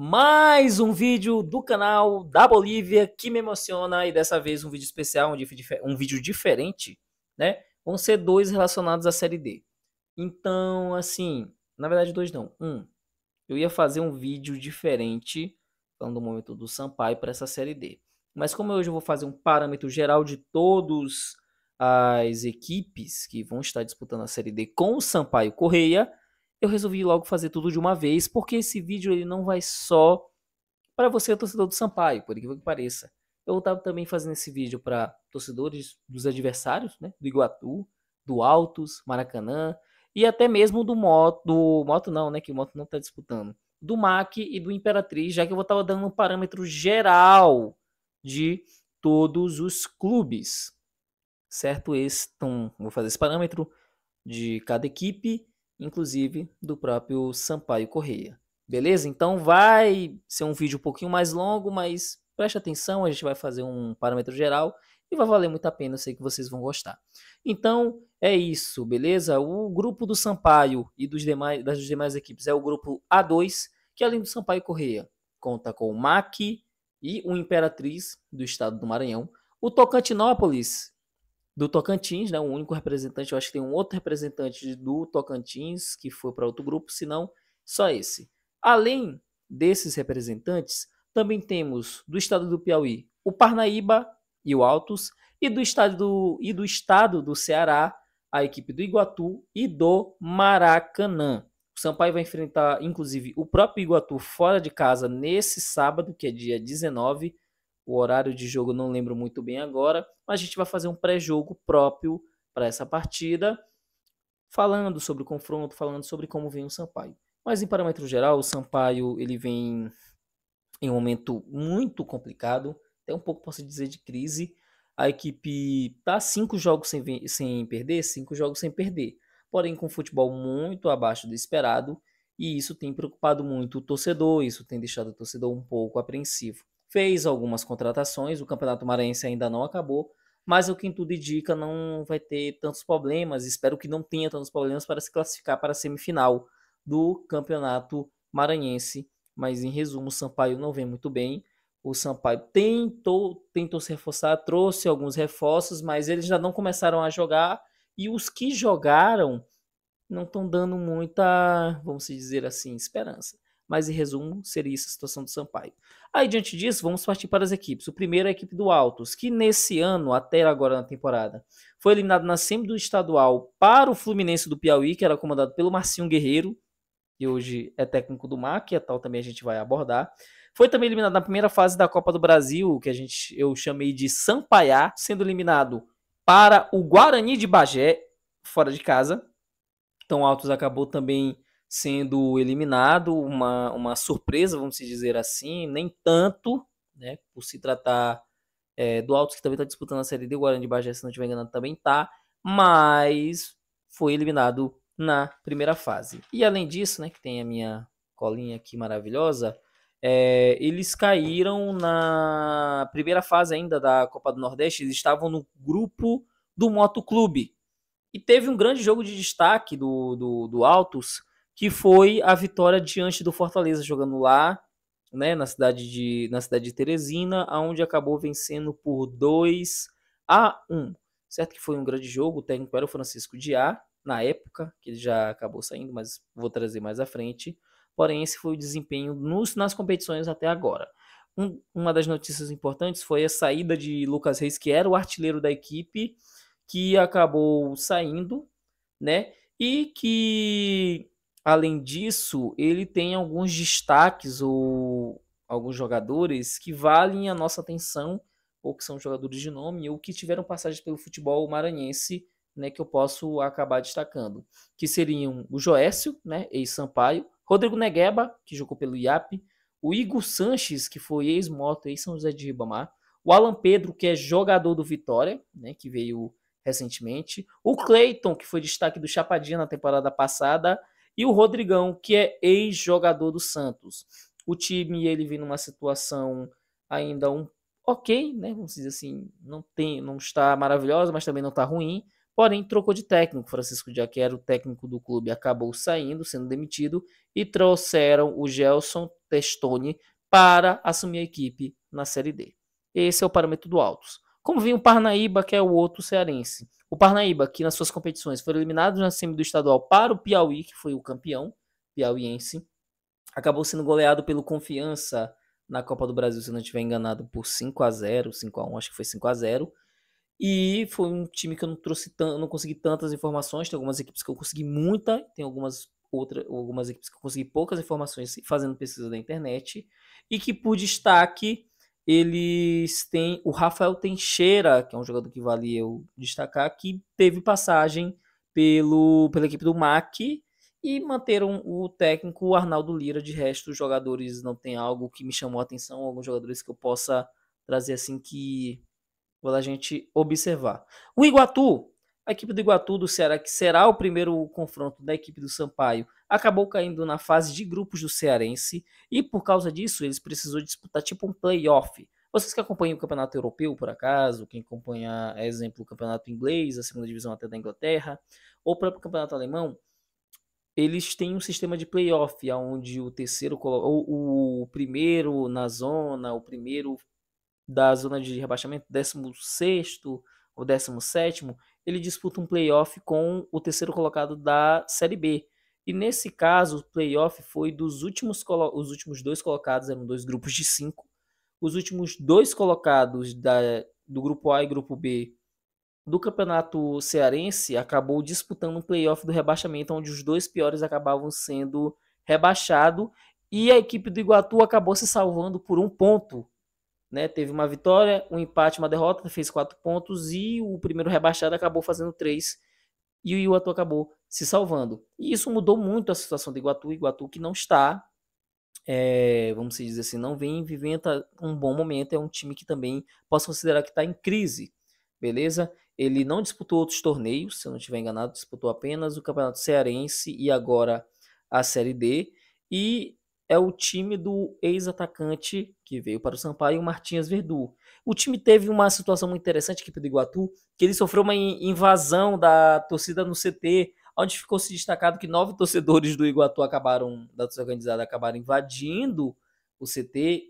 Mais um vídeo do canal da Bolívia que me emociona e dessa vez um vídeo especial, um vídeo diferente, né? Vão ser dois relacionados à Série D. Então, assim, na verdade dois não, eu ia fazer um vídeo diferente falando do momento do Sampaio para essa Série D. Mas como hoje eu vou fazer um parâmetro geral de todas as equipes que vão estar disputando a Série D com o Sampaio Correia, eu resolvi logo fazer tudo de uma vez, porque esse vídeo ele não vai só para você, torcedor do Sampaio, por incrível que pareça. Eu estava também fazendo esse vídeo para torcedores dos adversários, né? Do Iguatu, do Altos, Maracanã e até mesmo do Moto não, né? Que o Moto não está disputando. Do MAC e do Imperatriz, já que eu vou estar dando um parâmetro geral de todos os clubes, certo? Então, vou fazer esse parâmetro de cada equipe, inclusive do próprio Sampaio Correia. Beleza? Então vai ser um vídeo um pouquinho mais longo, mas preste atenção, a gente vai fazer um parâmetro geral e vai valer muito a pena, eu sei que vocês vão gostar. Então é isso, beleza? O grupo do Sampaio e das demais equipes é o grupo A2, que além do Sampaio Correia, conta com o MAC e o Imperatriz do estado do Maranhão, o Tocantinópolis do Tocantins, né? O único representante, eu acho que tem um outro representante do Tocantins que foi para outro grupo, senão só esse. Além desses representantes, também temos do estado do Piauí o Parnaíba e o Altos, e do estado do Ceará a equipe do Iguatu e do Maracanã. O Sampaio vai enfrentar, inclusive, o próprio Iguatu fora de casa nesse sábado, que é dia 19. O horário de jogo eu não lembro muito bem agora, mas a gente vai fazer um pré-jogo próprio para essa partida, falando sobre o confronto, falando sobre como vem o Sampaio. Mas em parâmetro geral, o Sampaio ele vem em um momento muito complicado, até um pouco posso dizer de crise. A equipe está 5 jogos sem perder, 5 jogos sem perder, porém com futebol muito abaixo do esperado, e isso tem preocupado muito o torcedor, isso tem deixado o torcedor um pouco apreensivo. Fez algumas contratações, o Campeonato Maranhense ainda não acabou, mas o que tudo indica não vai ter tantos problemas, espero que não tenha tantos problemas para se classificar para a semifinal do Campeonato Maranhense. Mas em resumo, o Sampaio não vem muito bem. O Sampaio tentou se reforçar, trouxe alguns reforços, mas eles já não começaram a jogar. E os que jogaram não estão dando muita, vamos dizer assim, esperança. Mas em resumo, seria essa a situação do Sampaio. Aí, diante disso, vamos partir para as equipes. O primeiro é a equipe do Altos, que nesse ano, até agora na temporada, foi eliminado na semi do estadual para o Fluminense do Piauí, que era comandado pelo Marcinho Guerreiro, que hoje é técnico do MAC, a tal também a gente vai abordar. Foi também eliminado na primeira fase da Copa do Brasil, que eu chamei de Sampaiá, sendo eliminado para o Guarani de Bagé, fora de casa. Então o Altos acabou também sendo eliminado, uma surpresa, vamos dizer assim, nem tanto, né, por se tratar do Altos, que também está disputando a Série D, o Guarani de Bagé, se não estiver enganado, também está, mas foi eliminado na primeira fase. E além disso, né, que tem a minha colinha aqui maravilhosa, eles caíram na primeira fase ainda da Copa do Nordeste, eles estavam no grupo do Moto Clube. E teve um grande jogo de destaque do Altos, que foi a vitória diante do Fortaleza, jogando lá, né, na cidade de Teresina, onde acabou vencendo por 2-1. Certo que foi um grande jogo, o técnico era o Francisco Diá, na época, que ele já acabou saindo, mas vou trazer mais à frente. Porém, esse foi o desempenho nas competições até agora. Uma das notícias importantes foi a saída de Lucas Reis, que era o artilheiro da equipe, que acabou saindo, né? E que, além disso, ele tem alguns destaques ou alguns jogadores que valem a nossa atenção, ou que são jogadores de nome, ou que tiveram passagem pelo futebol maranhense, né, que eu posso acabar destacando, que seriam o Joécio, né, ex-Sampaio, Rodrigo Negueba, que jogou pelo IAP, o Igor Sanches, que foi ex-Moto, ex-São José de Ribamar, o Alan Pedro, que é jogador do Vitória, né, que veio recentemente, o Cleiton, que foi destaque do Chapadinha na temporada passada, e o Rodrigão, que é ex-jogador do Santos. O time ele vem numa situação ainda ok, né? Vamos dizer assim, não está maravilhosa, mas também não está ruim. Porém, trocou de técnico. Francisco Diá, que era o técnico do clube, acabou saindo, sendo demitido, e trouxeram o Gelson, Testoni para assumir a equipe na Série D. Esse é o parâmetro do Altos. Como vinha o Parnaíba, que é o outro cearense. O Parnaíba, que nas suas competições foi eliminado na semi do estadual para o Piauí, que foi o campeão piauiense, acabou sendo goleado pelo Confiança na Copa do Brasil, se não estiver enganado, por 5-0, 5-1, acho que foi 5-0. E foi um time que eu não consegui tantas informações. Tem algumas equipes que eu consegui muita, tem algumas equipes que eu consegui poucas informações fazendo pesquisa da internet. E que por destaque eles têm o Rafael Teixeira, que é um jogador que vale eu destacar, que teve passagem pela equipe do MAC e manteram o técnico Arnaldo Lira. De resto, os jogadores não tem algo que me chamou a atenção, alguns jogadores que eu possa trazer assim que vou a gente observar. O Iguatu, a equipe do Iguatu do Ceará, que será o primeiro confronto da equipe do Sampaio, acabou caindo na fase de grupos do Cearense e por causa disso eles precisou disputar tipo um playoff. Vocês que acompanham o campeonato europeu, por acaso, quem acompanha, exemplo, o campeonato inglês, a segunda divisão até da Inglaterra, ou o próprio campeonato alemão, eles têm um sistema de playoff, onde o terceiro, o primeiro na zona, o primeiro da zona de rebaixamento, 16º ou 17º, ele disputa um playoff com o terceiro colocado da Série B. E nesse caso, o playoff foi os últimos dois colocados, eram dois grupos de 5. Os últimos dois colocados do grupo A e grupo B do campeonato cearense acabou disputando um playoff do rebaixamento, onde os dois piores acabavam sendo rebaixados e a equipe do Iguatu acabou se salvando por 1 ponto. Né, teve uma vitória, um empate, uma derrota, fez 4 pontos e o primeiro rebaixado acabou fazendo 3 e o Iguatu acabou se salvando. E isso mudou muito a situação do Iguatu. Iguatu que não está, vamos dizer assim, não vem vivendo um bom momento, é um time que também posso considerar que está em crise, beleza? Ele não disputou outros torneios, se eu não estiver enganado, disputou apenas o Campeonato Cearense e agora a Série D, e é o time do ex-atacante que veio para o Sampaio, o Martins Verdu. O time teve uma situação muito interessante, a equipe do Iguatu, que ele sofreu uma invasão da torcida no CT, onde ficou se destacado que 9 torcedores do Iguatu da torcida organizada acabaram invadindo o CT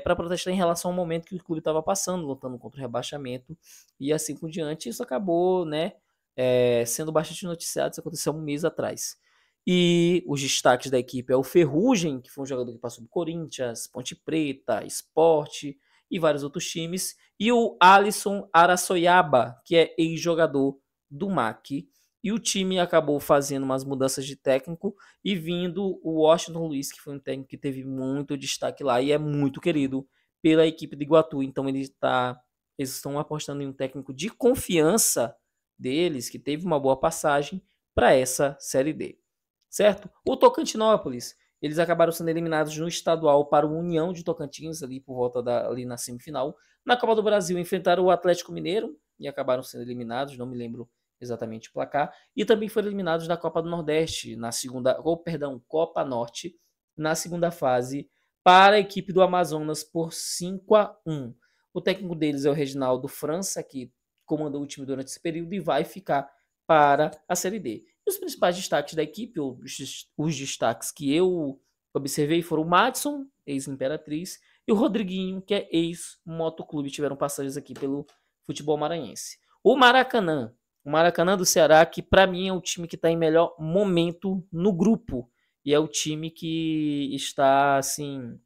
para protestar em relação ao momento que o clube estava passando, lutando contra o rebaixamento e assim por diante. Isso acabou, né, sendo bastante noticiado. Isso aconteceu 1 mês atrás. E os destaques da equipe é o Ferrugem, que foi um jogador que passou por Corinthians, Ponte Preta, Sport e vários outros times. E o Alisson Araçoiaba, que é ex-jogador do MAC. E o time acabou fazendo umas mudanças de técnico e vindo o Washington Luiz, que foi um técnico que teve muito destaque lá e é muito querido pela equipe de Iguatu. Então eles estão apostando em um técnico de confiança deles, que teve uma boa passagem para essa Série D. Certo? O Tocantinópolis, eles acabaram sendo eliminados no estadual para o União de Tocantins, ali por volta ali na semifinal. Na Copa do Brasil, enfrentaram o Atlético Mineiro e acabaram sendo eliminados, não me lembro exatamente o placar. E também foram eliminados da Copa do Nordeste, Copa Norte, na segunda fase, para a equipe do Amazonas por 5-1. O técnico deles é o Reginaldo França, que comandou o time durante esse período e vai ficar para a Série D. E os principais destaques da equipe, os destaques que eu observei foram o Madison, ex-Imperatriz, e o Rodriguinho, que é ex-Motoclube, tiveram passagens aqui pelo futebol maranhense. O Maracanã do Ceará, que para mim é o time que está em melhor momento no grupo, e é o time que está, assim,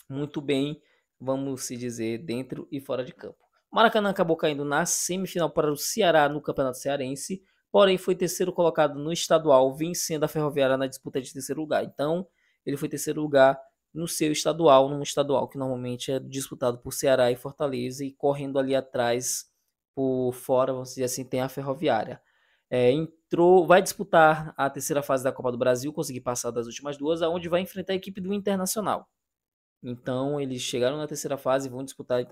muito bem, vamos se dizer, dentro e fora de campo. O Maracanã acabou caindo na semifinal para o Ceará no Campeonato Cearense, porém foi terceiro colocado no estadual, vencendo a Ferroviária na disputa de terceiro lugar. Então, ele foi terceiro lugar no seu estadual, num estadual que normalmente é disputado por Ceará e Fortaleza, e correndo ali atrás, por fora, vamos dizer assim, tem a Ferroviária. Vai disputar a terceira fase da Copa do Brasil, conseguir passar das últimas duas, aonde vai enfrentar a equipe do Internacional. Então, eles chegaram na terceira fase e vão disputar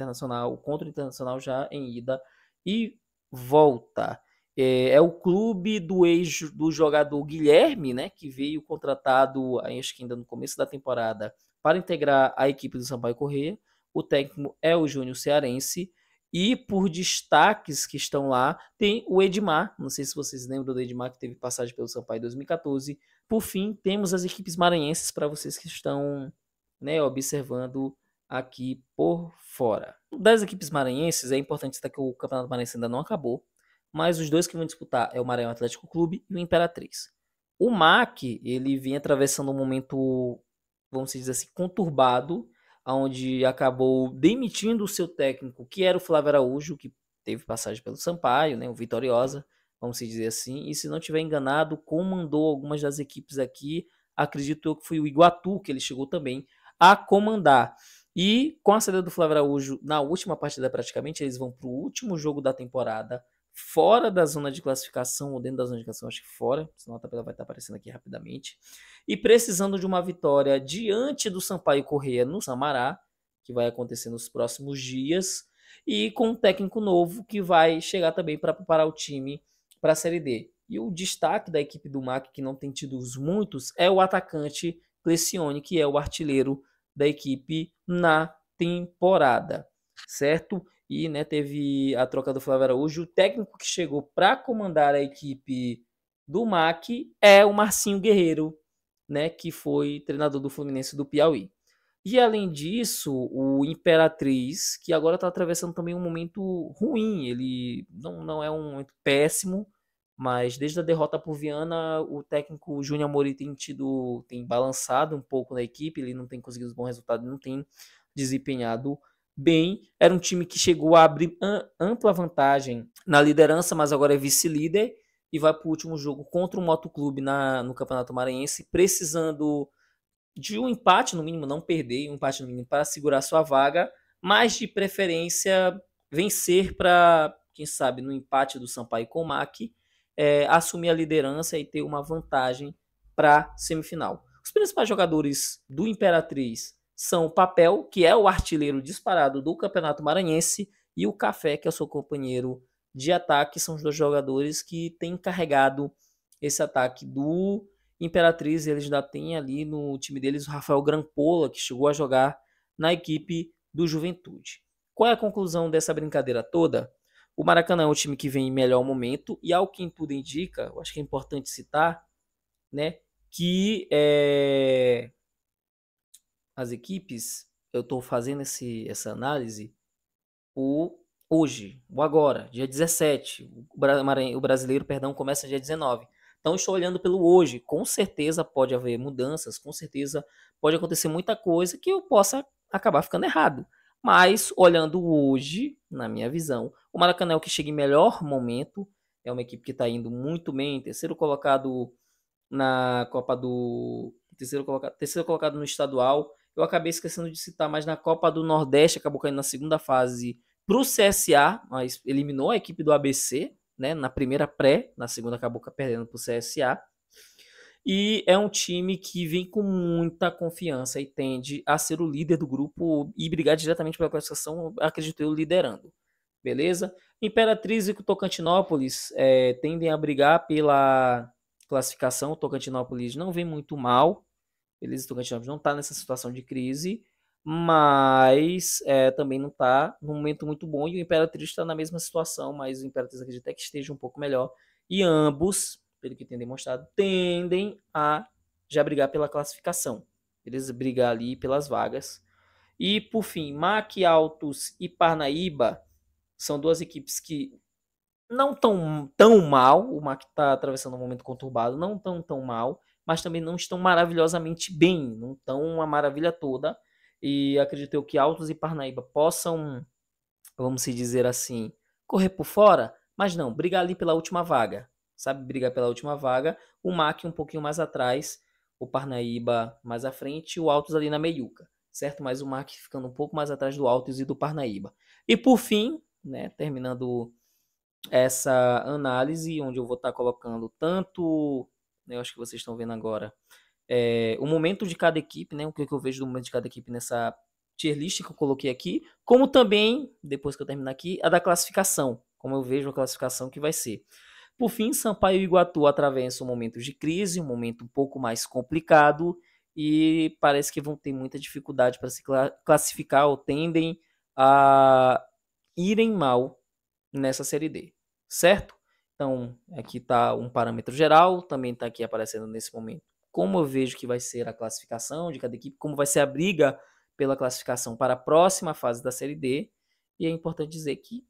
contra o Internacional já em ida e volta. É o clube do jogador Guilherme, né, que veio contratado, acho que ainda no começo da temporada, para integrar a equipe do Sampaio Corrêa. O técnico é o Júnior Cearense. E por destaques que estão lá, tem o Edmar. Não sei se vocês lembram do Edmar, que teve passagem pelo Sampaio em 2014. Por fim, temos as equipes maranhenses para vocês que estão né, observando aqui por fora. Das equipes maranhenses, é importante destacar que o Campeonato Maranhense ainda não acabou, mas os dois que vão disputar é o Maranhão Atlético Clube e o Imperatriz. O MAC, ele vem atravessando um momento, vamos dizer assim, conturbado, onde acabou demitindo o seu técnico, que era o Flávio Araújo, que teve passagem pelo Sampaio, né, o Vitoriosa, vamos dizer assim, e se não tiver enganado, comandou algumas das equipes aqui, acredito eu que foi o Iguatu, que ele chegou também a comandar. E com a saída do Flávio Araújo, na última partida praticamente, eles vão para o último jogo da temporada, fora da zona de classificação, ou dentro da zona de classificação, acho que fora, senão a tabela vai estar aparecendo aqui rapidamente, e precisando de uma vitória diante do Sampaio Corrêa no Samará, que vai acontecer nos próximos dias, e com um técnico novo que vai chegar também para preparar o time para a Série D. E o destaque da equipe do MAC, que não tem tido muitos, é o atacante Clecione, que é o artilheiro da equipe na temporada, certo? E, né, teve a troca do Flávio Araújo. O técnico que chegou para comandar a equipe do MAC é o Marcinho Guerreiro, né, que foi treinador do Fluminense do Piauí. E além disso, o Imperatriz, que agora está atravessando também um momento ruim, ele não é um momento péssimo, mas desde a derrota por Viana, o técnico Júnior Amorim tem balançado um pouco na equipe, ele não tem conseguido os bons resultados, não tem desempenhado bem. Era um time que chegou a abrir ampla vantagem na liderança, mas agora é vice-líder e vai para o último jogo contra o Motoclube no Campeonato Maranhense, precisando de um empate, no mínimo, não perder, um empate no mínimo para segurar sua vaga, mas de preferência vencer para, quem sabe, no empate do Sampaio com o MAC, assumir a liderança e ter uma vantagem para semifinal. Os principais jogadores do Imperatriz são o Papel, que é o artilheiro disparado do Campeonato Maranhense, e o Café, que é o seu companheiro de ataque, são os dois jogadores que têm carregado esse ataque do Imperatriz. Eles já têm ali no time deles o Rafael Grampola, que chegou a jogar na equipe do Juventude. Qual é a conclusão dessa brincadeira toda? O Maracanã é um time que vem em melhor momento e, ao que tudo indica, eu acho que é importante citar, né, que as equipes, eu estou fazendo essa análise hoje, o agora, dia 17. O brasileiro, perdão, começa dia 19. Então, estou olhando pelo hoje. Com certeza pode haver mudanças, com certeza pode acontecer muita coisa que eu possa acabar ficando errado. Mas, olhando hoje, na minha visão, o Maracanã é o que chega em melhor momento. É uma equipe que está indo muito bem, terceiro colocado na Copa do. Terceiro colocado no estadual. Eu acabei esquecendo de citar, mas na Copa do Nordeste acabou caindo na segunda fase para o CSA, mas eliminou a equipe do ABC, né, na primeira pré, na segunda acabou perdendo para o CSA. E é um time que vem com muita confiança e tende a ser o líder do grupo e brigar diretamente pela classificação, acredito eu, liderando. Beleza? Imperatriz e Tocantinópolis tendem a brigar pela classificação. O Tocantinópolis não vem muito mal. Beleza? O Tocantinópolis não está nessa situação de crise, mas também não está num momento muito bom. E o Imperatriz está na mesma situação, mas o Imperatriz acredita que esteja um pouco melhor. E ambos, pelo que tem demonstrado, tendem a já brigar pela classificação. Beleza? Brigar ali pelas vagas. E, por fim, MAC, Altos e Parnaíba são duas equipes que não estão tão mal. O MAC está atravessando um momento conturbado, não tão mal, mas também não estão maravilhosamente bem, não estão uma maravilha toda. E acredito eu que Altos e Parnaíba possam, vamos dizer assim, correr por fora, mas não, brigar ali pela última vaga. Sabe, brigar pela última vaga. O MAC um pouquinho mais atrás, o Parnaíba mais à frente e o Altos ali na meiuca, certo? Mas o MAC ficando um pouco mais atrás do Altos e do Parnaíba. E por fim, né, terminando essa análise, onde eu vou estar colocando tanto, né, eu acho que vocês estão vendo agora, o momento de cada equipe, né, o que eu vejo do momento de cada equipe nessa tier list que eu coloquei aqui, como também, depois que eu terminar aqui, a da classificação, como eu vejo a classificação que vai ser. Por fim, Sampaio e Iguatu atravessam momentos de crise, um momento um pouco mais complicado, e parece que vão ter muita dificuldade para se classificar ou tendem a irem mal nessa série D, certo? Então, aqui está um parâmetro geral, também está aqui aparecendo nesse momento como eu vejo que vai ser a classificação de cada equipe, como vai ser a briga pela classificação para a próxima fase da Série D. E é importante dizer que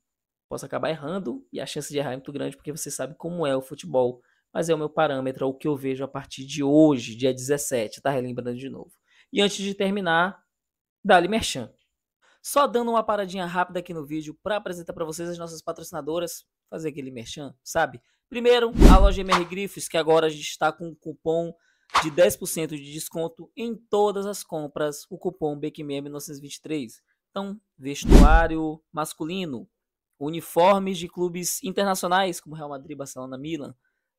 posso acabar errando e a chance de errar é muito grande porque você sabe como é o futebol. Mas é o meu parâmetro, é o que eu vejo a partir de hoje, dia 17, tá relembrando de novo. E antes de terminar, dá-lhe merchan. Só dando uma paradinha rápida aqui no vídeo para apresentar para vocês as nossas patrocinadoras, fazer aquele merchan, sabe? Primeiro, a loja MR Grifos, que agora a gente está com um cupom de 10% de desconto em todas as compras, o cupom BQM1923. Então, vestuário masculino, uniformes de clubes internacionais como Real Madrid, Barcelona, Milan,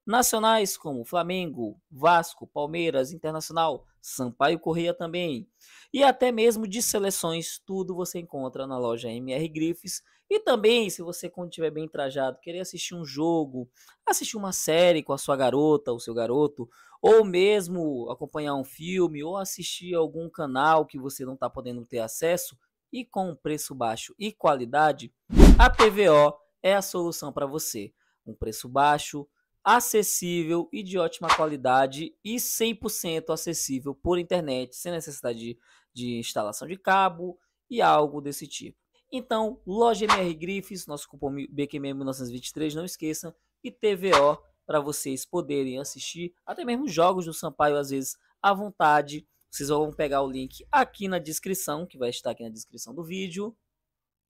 nacionais como Flamengo, Vasco, Palmeiras, Internacional, Sampaio Corrêa também, e até mesmo de seleções, tudo você encontra na loja MR Griffiths. E também, se você, quando estiver bem trajado, querer assistir um jogo, assistir uma série com a sua garota ou seu garoto, ou mesmo acompanhar um filme, ou assistir algum canal que você não está podendo ter acesso, e com um preço baixo e qualidade, a TVO é a solução para você. Um preço baixo, acessível e de ótima qualidade e 100% acessível por internet, sem necessidade de instalação de cabo e algo desse tipo. Então, loja MR Griffiths, nosso cupom BQM1923, não esqueçam, e TVO para vocês poderem assistir até mesmo jogos do Sampaio às vezes à vontade. Vocês vão pegar o link aqui na descrição, que vai estar aqui na descrição do vídeo.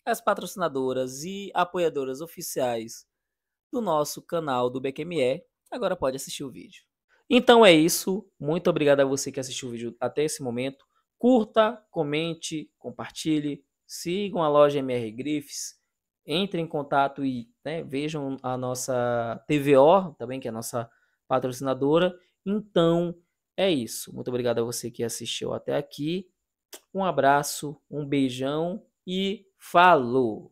As patrocinadoras e apoiadoras oficiais do nosso canal do BQME, agora pode assistir o vídeo. Então é isso, muito obrigado a você que assistiu o vídeo até esse momento. Curta, comente, compartilhe, sigam a loja MR Griffiths, entrem em contato e vejam a nossa TVO também, que é a nossa patrocinadora. Então é isso, muito obrigado a você que assistiu até aqui. Um abraço, um beijão e falou!